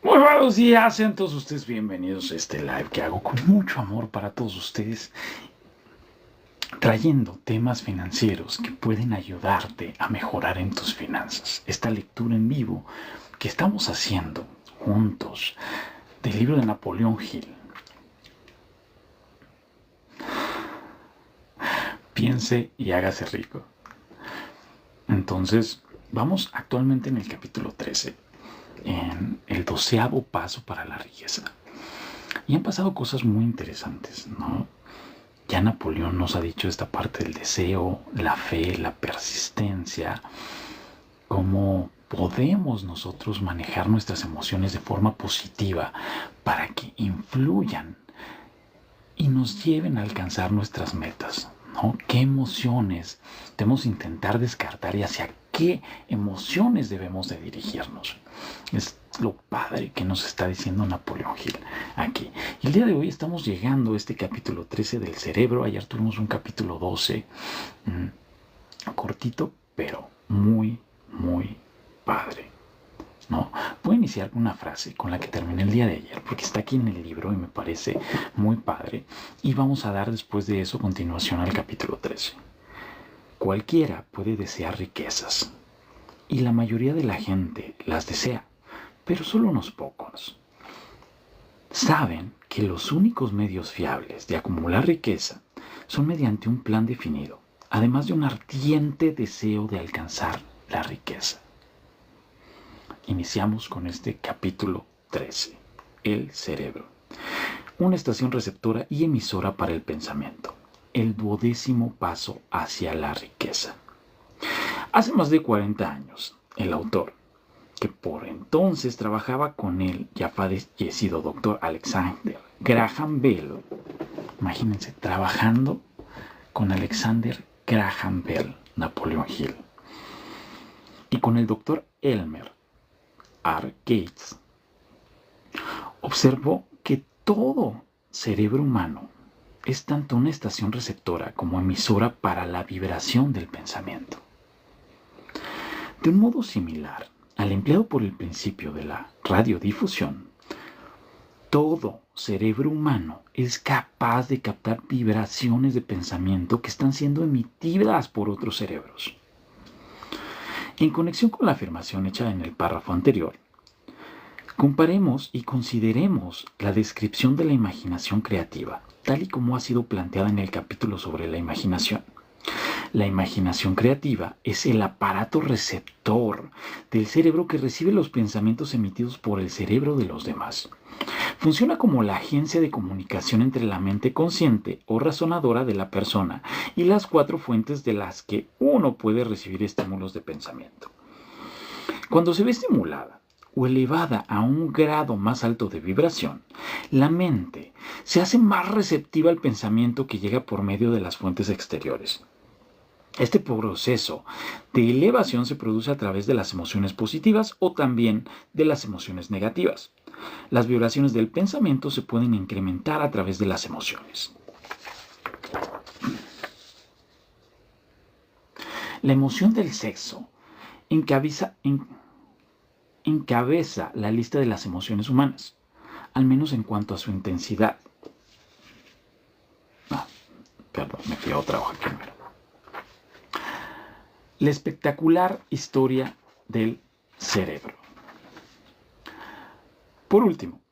Muy buenos días, sean todos ustedes bienvenidos a este live que hago con mucho amor para todos ustedes, trayendo temas financieros que pueden ayudarte a mejorar en tus finanzas. Esta lectura en vivo que estamos haciendo juntos del libro de Napoleón Hill. Piense y hágase rico. Entonces, vamos actualmente en el capítulo 13, en el 12º paso para la riqueza. Y han pasado cosas muy interesantes, ¿no? Ya Napoleón nos ha dicho esta parte del deseo, la fe, la persistencia, cómo podemos nosotros manejar nuestras emociones de forma positiva para que influyan y nos lleven a alcanzar nuestras metas, ¿no? ¿Qué emociones debemos intentar descartar y hacia qué emociones debemos de dirigirnos? Es lo padre que nos está diciendo Napoleón Hill aquí. Y el día de hoy estamos llegando a este capítulo 13 del cerebro. Ayer tuvimos un capítulo 12, cortito, pero muy, muy padre, ¿no? Voy a iniciar con una frase con la que terminé el día de ayer, porque está aquí en el libro y me parece muy padre. Y vamos a dar después de eso continuación al capítulo 13. Cualquiera puede desear riquezas, y la mayoría de la gente las desea, pero solo unos pocos saben que los únicos medios fiables de acumular riqueza son mediante un plan definido, además de un ardiente deseo de alcanzar la riqueza. Iniciamos con este capítulo 13, el cerebro. Una estación receptora y emisora para el pensamiento. El 12º paso hacia la riqueza. Hace más de 40 años, el autor, que por entonces trabajaba con el ya fallecido doctor Alexander Graham Bell, imagínense, trabajando con Alexander Graham Bell, Napoleón Hill, y con el doctor Elmer R. Gates, observó que todo cerebro humano es tanto una estación receptora como emisora para la vibración del pensamiento. De un modo similar al empleado por el principio de la radiodifusión, todo cerebro humano es capaz de captar vibraciones de pensamiento que están siendo emitidas por otros cerebros. En conexión con la afirmación hecha en el párrafo anterior, comparemos y consideremos la descripción de la imaginación creativa, tal y como ha sido planteada en el capítulo sobre la imaginación. La imaginación creativa es el aparato receptor del cerebro que recibe los pensamientos emitidos por el cerebro de los demás. Funciona como la agencia de comunicación entre la mente consciente o razonadora de la persona y las 4 fuentes de las que uno puede recibir estímulos de pensamiento. Cuando se ve estimulada o elevada a un grado más alto de vibración, la mente se hace más receptiva al pensamiento que llega por medio de las fuentes exteriores. Este proceso de elevación se produce a través de las emociones positivas o también de las emociones negativas. Las vibraciones del pensamiento se pueden incrementar a través de las emociones. La emoción del sexo encabeza la lista de las emociones humanas, al menos en cuanto a su intensidad. Perdón, me fui a otra hoja primero. La espectacular historia del cerebro. Por último,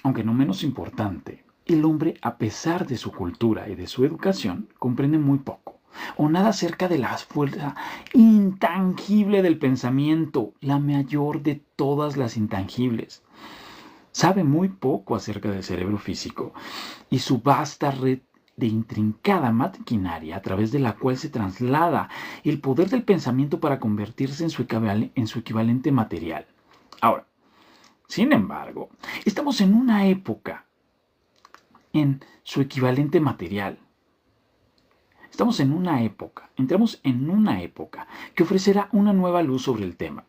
aunque no menos importante, el hombre, a pesar de su cultura y de su educación, comprende muy poco o nada acerca de la fuerza intangible del pensamiento, la mayor de todas las intangibles. Sabe muy poco acerca del cerebro físico y su vasta red de intrincada maquinaria a través de la cual se traslada el poder del pensamiento para convertirse en su equivalente material. Ahora, sin embargo, estamos en una época en su equivalente material. Entramos en una época que ofrecerá una nueva luz sobre el tema.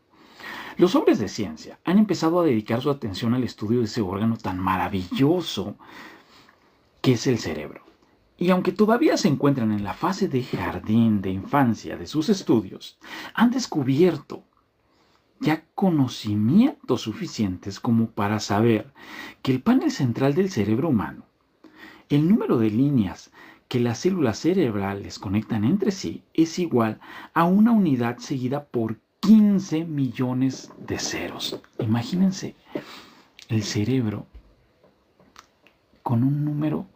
Los hombres de ciencia han empezado a dedicar su atención al estudio de ese órgano tan maravilloso que es el cerebro. Y aunque todavía se encuentran en la fase de jardín de infancia de sus estudios, han descubierto ya conocimientos suficientes como para saber que el panel central del cerebro humano, el número de líneas que las células cerebrales conectan entre sí, es igual a una unidad seguida por 15 millones de ceros. Imagínense el cerebro con un número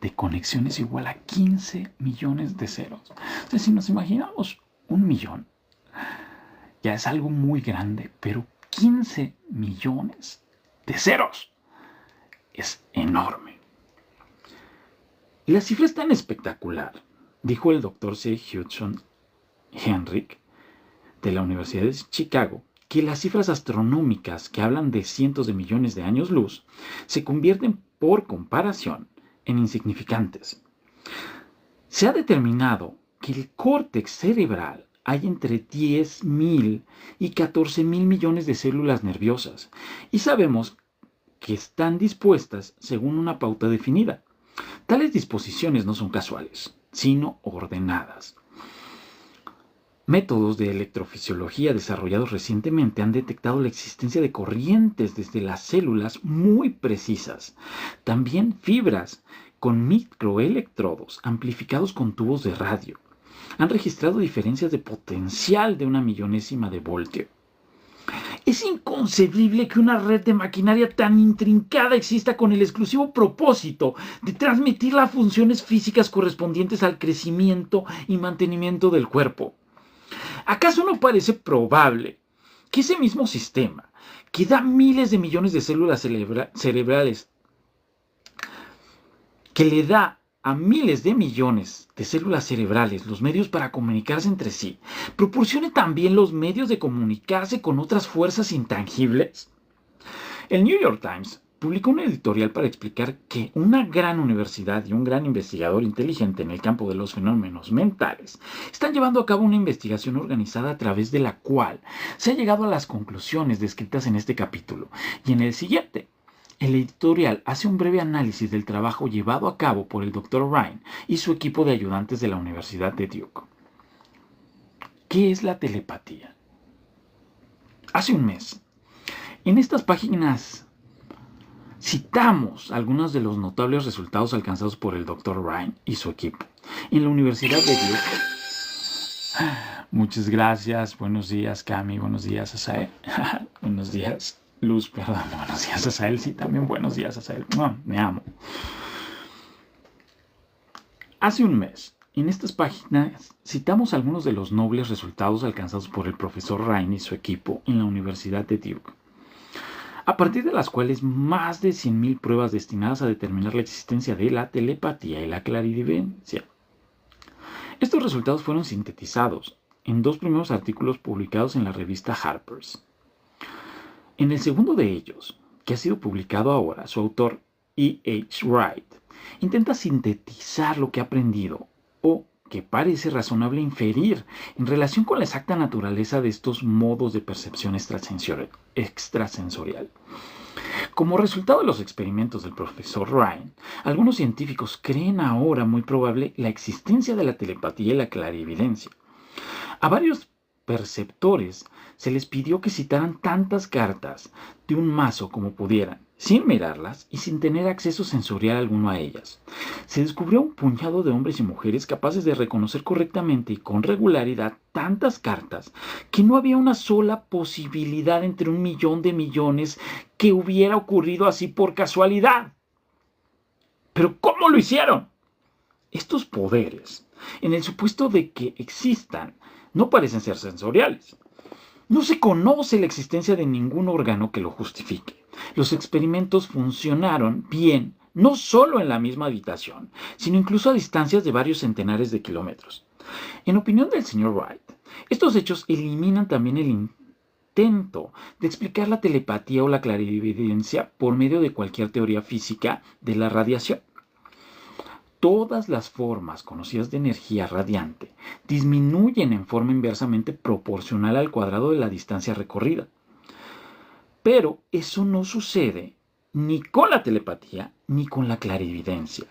de conexiones igual a 15 millones de ceros. O sea, si nos imaginamos 1 millón, ya es algo muy grande, pero 15 millones de ceros es enorme. Y la cifra es tan espectacular, dijo el doctor C. Hudson Henrik de la Universidad de Chicago, que las cifras astronómicas que hablan de cientos de millones de años luz se convierten por comparación en insignificantes. Se ha determinado que el córtex cerebral hay entre 10.000 y 14.000 millones de células nerviosas y sabemos que están dispuestas según una pauta definida. Tales disposiciones no son casuales, sino ordenadas. Métodos de electrofisiología desarrollados recientemente han detectado la existencia de corrientes desde las células muy precisas. También fibras con microelectrodos amplificados con tubos de radio han registrado diferencias de potencial de 1/1000ª de voltio. Es inconcebible que una red de maquinaria tan intrincada exista con el exclusivo propósito de transmitir las funciones físicas correspondientes al crecimiento y mantenimiento del cuerpo. ¿Acaso no parece probable que ese mismo sistema, que da miles de millones de células cerebrales, que le da a miles de millones de células cerebrales los medios para comunicarse entre sí, proporcione también los medios de comunicarse con otras fuerzas intangibles? El New York Times publicó un editorial para explicar que una gran universidad y un gran investigador inteligente en el campo de los fenómenos mentales están llevando a cabo una investigación organizada a través de la cual se ha llegado a las conclusiones descritas en este capítulo y en el siguiente. El editorial hace un breve análisis del trabajo llevado a cabo por el Dr. Ryan y su equipo de ayudantes de la Universidad de Duke. ¿Qué es la telepatía? Hace un mes, en estas páginas citamos algunos de los notables resultados alcanzados por el Dr. Ryan y su equipo en la Universidad de Duke. Muchas gracias. Buenos días, Cami. Buenos días, Asael. Buenos días, Luz. Perdón. Buenos días, Asael. Sí, también buenos días, Asael. Me amo. Hace un mes, en estas páginas citamos algunos de los nobles resultados alcanzados por el profesor Ryan y su equipo en la Universidad de Duke, a partir de las cuales más de 100.000 pruebas destinadas a determinar la existencia de la telepatía y la clarividencia. Estos resultados fueron sintetizados en 2 primeros artículos publicados en la revista Harper's. En el segundo de ellos, que ha sido publicado ahora, su autor E. H. Wright intenta sintetizar lo que ha aprendido o que parece razonable inferir en relación con la exacta naturaleza de estos modos de percepción extrasensorial. Como resultado de los experimentos del profesor Ryan, algunos científicos creen ahora muy probable la existencia de la telepatía y la clarividencia. A varios perceptores se les pidió que citaran tantas cartas de un mazo como pudieran, sin mirarlas y sin tener acceso sensorial alguno a ellas. Se descubrió un puñado de hombres y mujeres capaces de reconocer correctamente y con regularidad tantas cartas que no había una sola posibilidad entre 1.000.000 de millones que hubiera ocurrido así por casualidad. ¿Pero cómo lo hicieron? Estos poderes, en el supuesto de que existan, no parecen ser sensoriales. No se conoce la existencia de ningún órgano que lo justifique. Los experimentos funcionaron bien, no solo en la misma habitación, sino incluso a distancias de varios centenares de kilómetros. En opinión del señor Wright, estos hechos eliminan también el intento de explicar la telepatía o la clarividencia por medio de cualquier teoría física de la radiación. Todas las formas conocidas de energía radiante disminuyen en forma inversamente proporcional al cuadrado de la distancia recorrida. Pero eso no sucede ni con la telepatía ni con la clarividencia.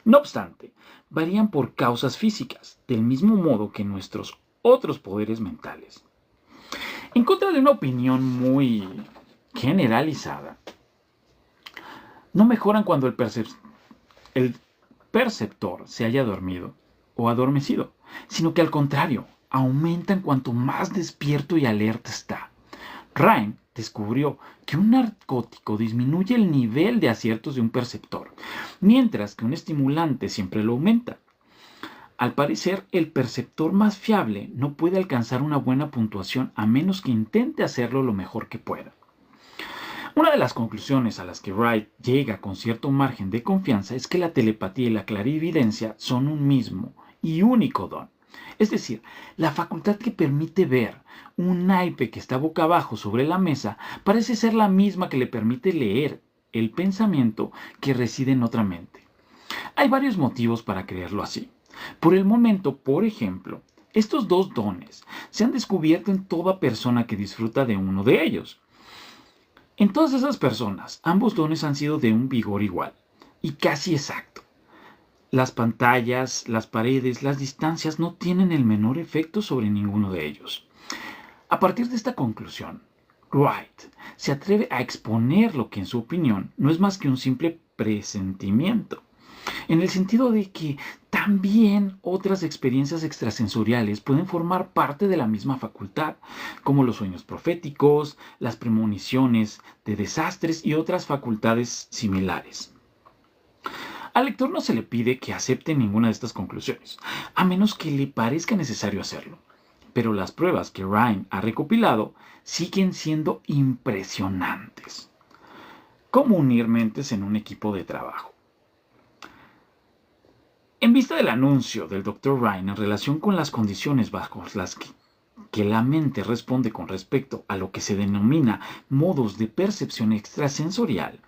No obstante, varían por causas físicas, del mismo modo que nuestros otros poderes mentales. En contra de una opinión muy generalizada, no mejoran cuando el perceptor se haya dormido o adormecido, sino que al contrario, aumentan cuanto más despierto y alerta está. Ryan descubrió que un narcótico disminuye el nivel de aciertos de un perceptor, mientras que un estimulante siempre lo aumenta. Al parecer, el perceptor más fiable no puede alcanzar una buena puntuación a menos que intente hacerlo lo mejor que pueda. Una de las conclusiones a las que Wright llega con cierto margen de confianza es que la telepatía y la clarividencia son un mismo y único don. Es decir, la facultad que permite ver un naipe que está boca abajo sobre la mesa parece ser la misma que le permite leer el pensamiento que reside en otra mente. Hay varios motivos para creerlo así. Por el momento, por ejemplo, estos dos dones se han descubierto en toda persona que disfruta de uno de ellos. En todas esas personas, ambos dones han sido de un vigor igual y casi exacto. Las pantallas, las paredes, las distancias no tienen el menor efecto sobre ninguno de ellos. A partir de esta conclusión, Wright se atreve a exponer lo que en su opinión no es más que un simple presentimiento, en el sentido de que también otras experiencias extrasensoriales pueden formar parte de la misma facultad, como los sueños proféticos, las premoniciones de desastres y otras facultades similares. Al lector no se le pide que acepte ninguna de estas conclusiones, a menos que le parezca necesario hacerlo. Pero las pruebas que Ryan ha recopilado siguen siendo impresionantes. ¿Cómo unir mentes en un equipo de trabajo? En vista del anuncio del Dr. Ryan en relación con las condiciones bajo las que la mente responde con respecto a lo que se denomina modos de percepción extrasensorial,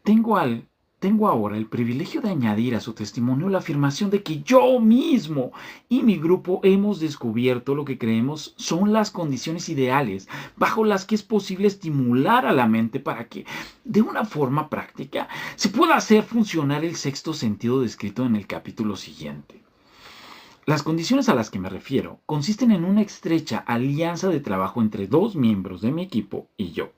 tengo ahora el privilegio de añadir a su testimonio la afirmación de que yo mismo y mi grupo hemos descubierto lo que creemos son las condiciones ideales bajo las que es posible estimular a la mente para que, de una forma práctica, se pueda hacer funcionar el sexto sentido descrito en el capítulo siguiente. Las condiciones a las que me refiero consisten en una estrecha alianza de trabajo entre dos miembros de mi equipo y yo.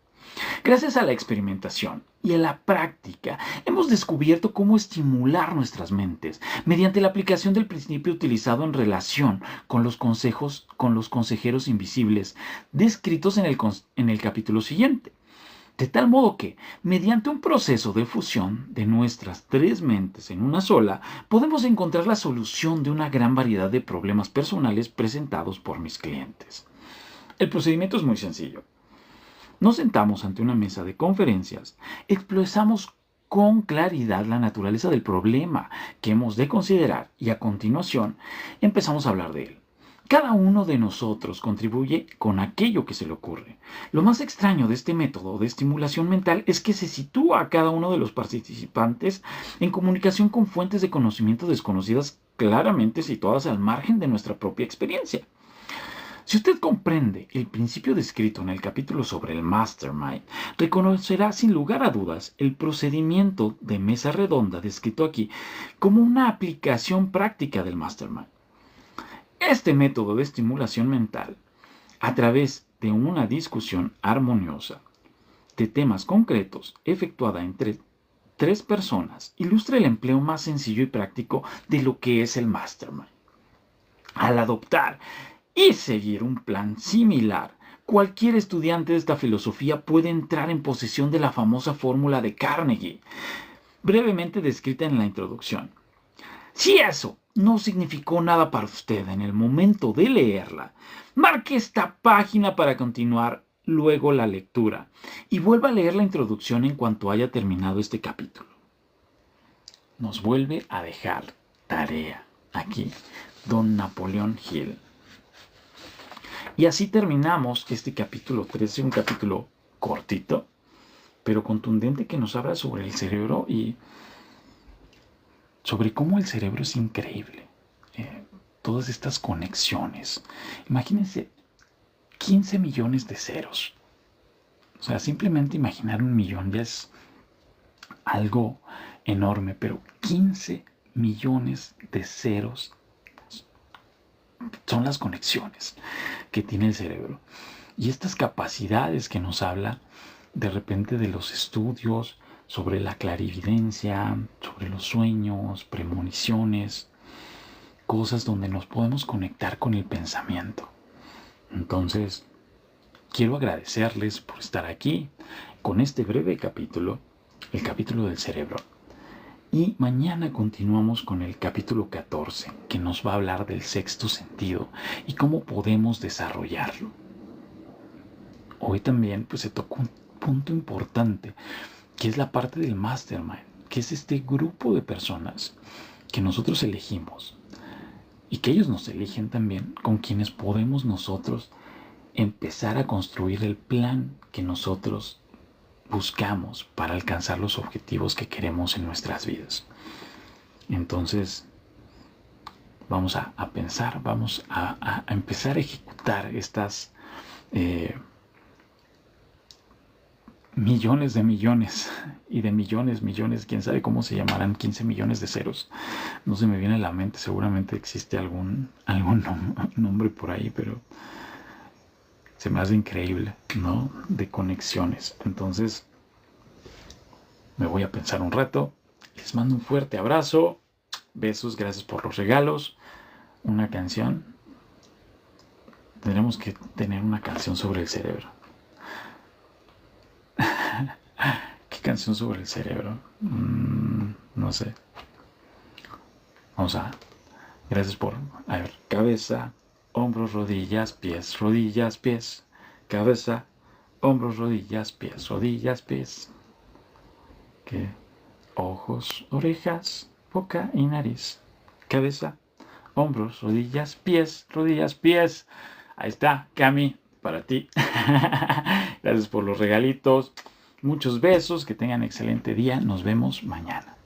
Gracias a la experimentación y a la práctica, hemos descubierto cómo estimular nuestras mentes mediante la aplicación del principio utilizado en relación con los consejeros invisibles descritos en el capítulo siguiente. De tal modo que, mediante un proceso de fusión de nuestras tres mentes en una sola, podemos encontrar la solución de una gran variedad de problemas personales presentados por mis clientes. El procedimiento es muy sencillo. Nos sentamos ante una mesa de conferencias, expresamos con claridad la naturaleza del problema que hemos de considerar y a continuación empezamos a hablar de él. Cada uno de nosotros contribuye con aquello que se le ocurre. Lo más extraño de este método de estimulación mental es que se sitúa a cada uno de los participantes en comunicación con fuentes de conocimiento desconocidas claramente situadas al margen de nuestra propia experiencia. Si usted comprende el principio descrito en el capítulo sobre el Mastermind, reconocerá sin lugar a dudas el procedimiento de mesa redonda descrito aquí como una aplicación práctica del Mastermind. Este método de estimulación mental, a través de una discusión armoniosa de temas concretos efectuada entre tres personas, ilustra el empleo más sencillo y práctico de lo que es el Mastermind. Al adoptar y seguir un plan similar, cualquier estudiante de esta filosofía puede entrar en posesión de la famosa fórmula de Carnegie, brevemente descrita en la introducción. Si eso no significó nada para usted en el momento de leerla, marque esta página para continuar luego la lectura y vuelva a leer la introducción en cuanto haya terminado este capítulo. Nos vuelve a dejar tarea aquí don Napoleón Hill. Y así terminamos este capítulo 13, un capítulo cortito, pero contundente, que nos habla sobre el cerebro y sobre cómo el cerebro es increíble. Todas estas conexiones. Imagínense 15 millones de ceros. O sea, simplemente imaginar un millón ya es algo enorme, pero 15 millones de ceros son las conexiones que tiene el cerebro. Y estas capacidades que nos habla de repente de los estudios sobre la clarividencia, sobre los sueños, premoniciones, cosas donde nos podemos conectar con el pensamiento. Entonces, quiero agradecerles por estar aquí con este breve capítulo, el capítulo del cerebro. Y mañana continuamos con el capítulo 14, que nos va a hablar del sexto sentido y cómo podemos desarrollarlo. Hoy también pues se tocó un punto importante, que es la parte del mastermind, que es este grupo de personas que nosotros elegimos y que ellos nos eligen también, con quienes podemos nosotros empezar a construir el plan que nosotros buscamos para alcanzar los objetivos que queremos en nuestras vidas. Entonces, vamos a pensar, vamos a empezar a ejecutar estas millones de millones y de millones, quién sabe cómo se llamarán, 15 millones de ceros. No se me viene a la mente, seguramente existe algún nombre por ahí, pero se me hace increíble, ¿no? De conexiones. Entonces, me voy a pensar un rato. Les mando un fuerte abrazo. Besos, gracias por los regalos. Una canción. Tendremos que tener una canción sobre el cerebro. ¿Qué canción sobre el cerebro? No sé. Vamos a... Gracias por... A ver, cabeza, hombros, rodillas, pies, rodillas, pies. Cabeza, hombros, rodillas, pies. ¿Qué? Ojos, orejas, boca y nariz. Cabeza, hombros, rodillas, pies. Ahí está, Cami, para ti. Gracias por los regalitos. Muchos besos, que tengan excelente día. Nos vemos mañana.